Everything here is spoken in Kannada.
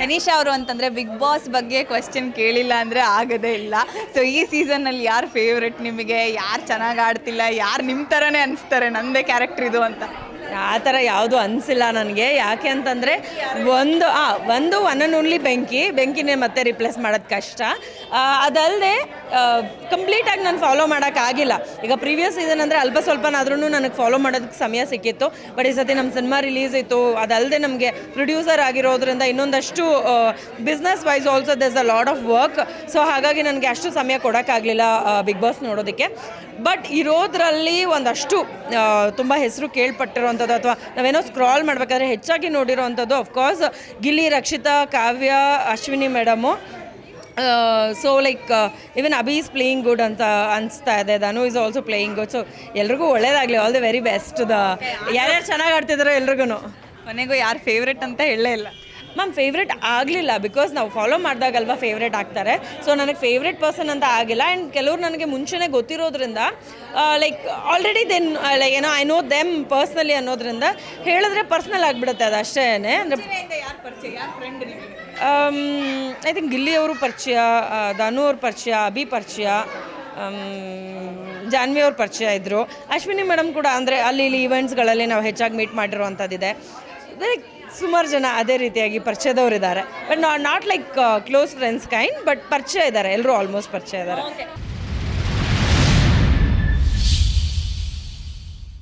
ತನಿಷಾ ಅವರು ಅಂತಂದರೆ ಬಿಗ್ ಬಾಸ್ ಬಗ್ಗೆ ಕ್ವೆಶ್ಚನ್ ಕೇಳಿಲ್ಲ ಅಂದರೆ ಆಗೋದೇ ಇಲ್ಲ. ಸೊ ಈ ಸೀಸನ್ನಲ್ಲಿ ಯಾರು ಫೇವ್ರೆಟ್ ನಿಮಗೆ? ಯಾರು ಚೆನ್ನಾಗಿ ಆಡ್ತಿಲ್ಲ, ಯಾರು ನಿಮ್ಮ ಥರನೇ ಅನಿಸ್ತಾರೆ ನಂದೇ ಕ್ಯಾರೆಕ್ಟರ್ ಇದು ಅಂತ? ಆ ಥರ ಯಾವುದು ಅನಿಸಿಲ್ಲ ನನಗೆ. ಯಾಕೆ ಅಂತಂದರೆ ಒಂದು ಒನ್ ಆ್ಯಂಡ್ ಓನ್ಲಿ ಬೆಂಕಿನೇ ಮತ್ತೆ ರಿಪ್ಲೇಸ್ ಮಾಡೋದು ಕಷ್ಟ. ಅದಲ್ಲದೆ ಕಂಪ್ಲೀಟಾಗಿ ನಾನು ಫಾಲೋ ಮಾಡೋಕ್ಕಾಗಿಲ್ಲ. ಈಗ ಪ್ರೀವಿಯಸ್ ಸೀಸನ್ ಅಂದರೆ ಅಲ್ಪ ಸ್ವಲ್ಪನಾದ್ರೂ ನನಗೆ ಫಾಲೋ ಮಾಡೋದಕ್ಕೆ ಸಮಯ ಸಿಕ್ಕಿತ್ತು. ಬಟ್ ಈ ಸತಿ ನಮ್ಮ ಸಿನಿಮಾ ರಿಲೀಸ್ ಇತ್ತು. ಅದಲ್ಲದೆ ನಮಗೆ ಪ್ರೊಡ್ಯೂಸರ್ ಆಗಿರೋದ್ರಿಂದ ಇನ್ನೊಂದಷ್ಟು business wise also there's a lot of work. So ಹಾಗಾಗಿ ನನಗೆ ಅಷ್ಟು ಸಮಯ ಕೊಡೋಕ್ಕಾಗಲಿಲ್ಲ ಬಿಗ್ ಬಾಸ್ ನೋಡೋದಕ್ಕೆ. ಬಟ್ ಇರೋದ್ರಲ್ಲಿ ಒಂದಷ್ಟು ತುಂಬ ಹೆಸರು ಕೇಳ್ಪಟ್ಟಿರೋವಂಥದ್ದು ಅಥವಾ ನಾವೇನೋ ಸ್ಕ್ರಾಲ್ ಮಾಡಬೇಕಾದ್ರೆ ಹೆಚ್ಚಾಗಿ ನೋಡಿರೋವಂಥದ್ದು of course Gilli, Rakshita, Kavya, Ashwini madam. So like even Abhi is playing good ಅಂತ ಅನಿಸ್ತಾ ಇದೆ. Dhanu is also playing good. So ಎಲ್ರಿಗೂ ಒಳ್ಳೇದಾಗಲಿ, ಆಲ್ ದಿ ವೆರಿ ಬೆಸ್ಟ್. ಯಾರ್ಯಾರು ಚೆನ್ನಾಗಿ ಆಡ್ತಿದ್ದಾರೋ ಎಲ್ರಿಗೂ. ಕೊನೆಗೂ ಯಾರು ಫೇವ್ರೆಟ್ ಅಂತ ಹೇಳಲೇ ಇಲ್ಲ ಮ್ಯಾಮ್. ಫೇವ್ರೇಟ್ ಆಗಲಿಲ್ಲ ಬಿಕಾಸ್ ನಾವು ಫಾಲೋ ಮಾಡಿದಾಗಲ್ವಾ ಫೇವ್ರೇಟ್ ಆಗ್ತಾರೆ. ಸೊ ನನಗೆ ಫೇವ್ರೇಟ್ ಪರ್ಸನ್ ಅಂತ ಆಗಿಲ್ಲ. ಆ್ಯಂಡ್ ಕೆಲವ್ರು ನನಗೆ ಮುಂಚೆನೇ ಗೊತ್ತಿರೋದ್ರಿಂದ ಲೈಕ್ ಆಲ್ರೆಡಿ ದೆನ್ ಲೈಕ್ ಏನೋ ಐ ನೋ ದೆಮ್ ಪರ್ಸ್ನಲಿ ಅನ್ನೋದ್ರಿಂದ ಹೇಳಿದ್ರೆ ಪರ್ಸ್ನಲ್ ಆಗಿಬಿಡುತ್ತೆ ಅದು ಅಷ್ಟೇ. ಅಂದರೆ ಐ ಥಿಂಕ್ ಗಿಲ್ಲಿ ಅವರು ಪರಿಚಯ, ಧನು ಅವ್ರ ಪರಿಚಯ, ಅಭಿ ಪರಿಚಯ, ಜಾನ್ವಿ ಅವ್ರ ಪರಿಚಯ ಇದ್ದರು. ಅಶ್ವಿನಿ ಮೇಡಮ್ ಕೂಡ ಅಂದರೆ ಅಲ್ಲಿ ಇಲ್ಲಿ ಈವೆಂಟ್ಸ್ಗಳಲ್ಲಿ ನಾವು ಹೆಚ್ಚಾಗಿ ಮೀಟ್ ಮಾಡಿರೋವಂಥದ್ದಿದೆ. ಲೈಕ್ ಸುಮಾರು ಜನ ಅದೇ ರೀತಿಯಾಗಿ ಪರಿಚಯದವರಿದ್ದಾರೆ. But not like close friends kind, but ಪರಿಚಯ ಇದ್ದಾರೆ. ಎಲ್ಲರೂ ಆಲ್ಮೋಸ್ಟ್ ಪರಿಚಯ ಇದ್ದಾರೆ.